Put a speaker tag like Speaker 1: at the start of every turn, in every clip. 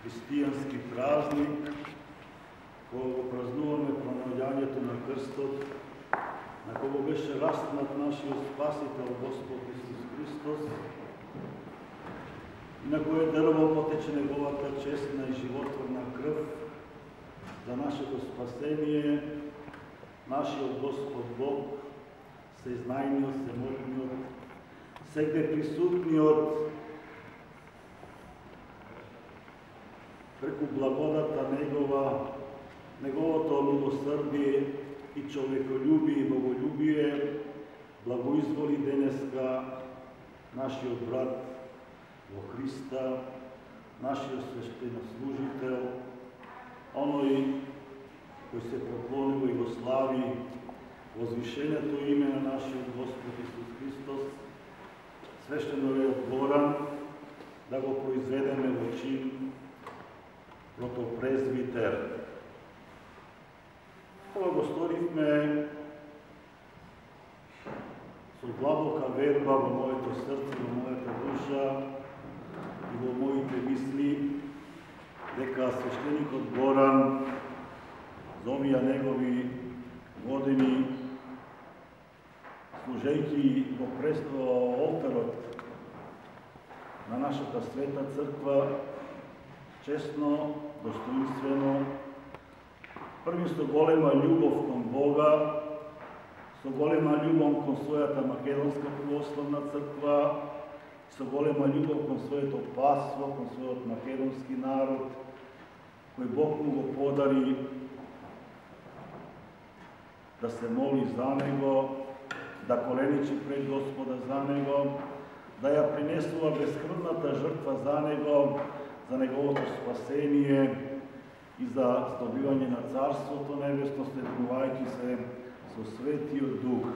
Speaker 1: християнски празник, кој го празнуваме промовјањето на крстот, на кого беше распнат нашиот Спасител Господ Исус Христос, и на кое дрво потече неговата честна и животворна крв за нашето спасение, нашиот Господ Бог, сезнайниот, всеможниот, сегде присутниот, преку благодата Негова, Неговото милосрдие и човеколюбие и боголюбие, благоизволи денеска нашиот брат во Христа, нашиот свештенослужител, оној кој се поклонува и го слави возвишеното име на нашиот Господ Исус Христос, свештено е отворан да го произведеме во чин протопрезвитер. Ова го сторивме со длабока верба во моето срце, во мојата душа и во моите мисли, дека свештеникот Горан за овие негови години, служејќи во олтарот на нашата света црква, честно, достоинствено, први со голема љубов кон Бога, со голема љубов кон својата Македонска православна црква, со голема љубов кон своето паство, кон својот македонски народ, кој Бог му го подари да се моли за него, да коленичи пред Господа за него, да ја принесува безкрвната жртва за него, за неговото спасение и за здобивање на Царството Небесно, следнувајќи се со Светиот Дух.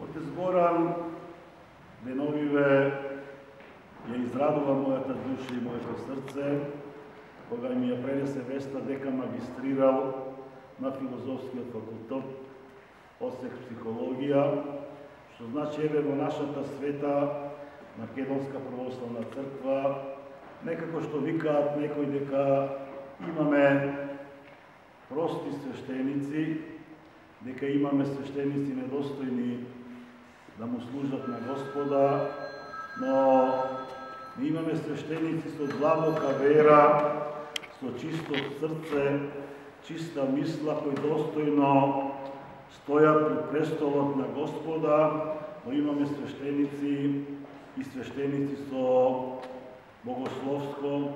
Speaker 1: Отец Горан деновиве ја израдува мојата душа и моето срце, кога ми ја пренесе веста дека магистрирал на Филозофскиот факултет, осек психологија, што значи еве во нашата света Македонска православна црква, некако што викаат некои дека имаме прости свештеници, дека имаме свештеници недостојни да му служат на Господа, но не имаме свештеници со длабока вера, со чисто срце, чиста мисла, кои достојно стојат пред престолот на Господа, но имаме свештеници и свештеници со богословско,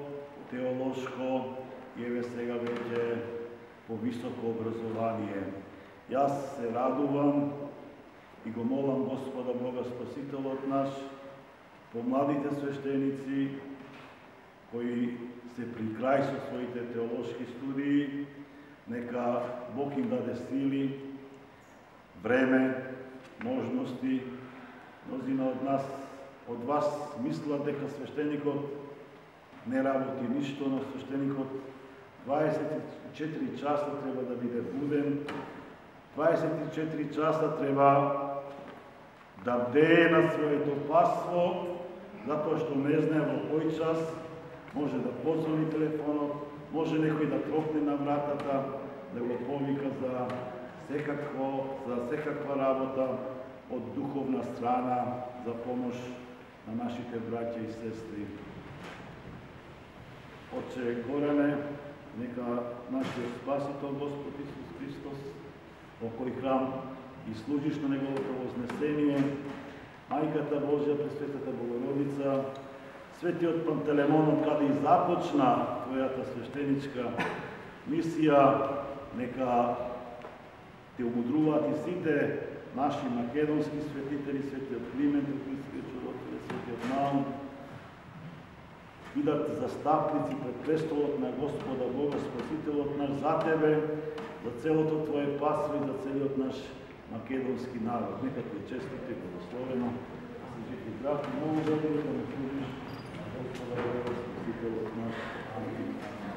Speaker 1: теолошко и еве сега веќе по високо образование. Јас се радувам и го молам Господа Бога Спасителот наш, по младите свештеници кои се при крај со своите теолошки студии, нека Бог им даде сили, време, можности. Мнозина од нас, од вас мислат дека свештеникот не работи ништо, но свештеникот 24 часа треба да биде буден, 24 часа треба да бдее на своето паство, затоа што не знае во кој час може да позвони телефонот, може некој да тропне на вратата, да го повика за секаква работа од духовна страна, за помош на нашите браќа и сестри. Отче Горане, нека нашиот Спасител Господ Исус Христос, во кој храм и служиш на неговото вознесение, Мајката Божја, Пресветата Богородица, Светиот Пантелемон, од каде и започна твојата свештеничка мисија, нека те умудруваат и сите наши македонски светители, Светиот Климент, Христиот Чудотворец, Светиот Наум, бидат застапници пред престолот на Господа Бога Спасителот наш за тебе, за целото твое паство и за целиот наш македонски народ. Нека ти честито и благословено, да се жити здрав и много задоволен да ме служиш на Господа Бога Спасителот наш. Амин.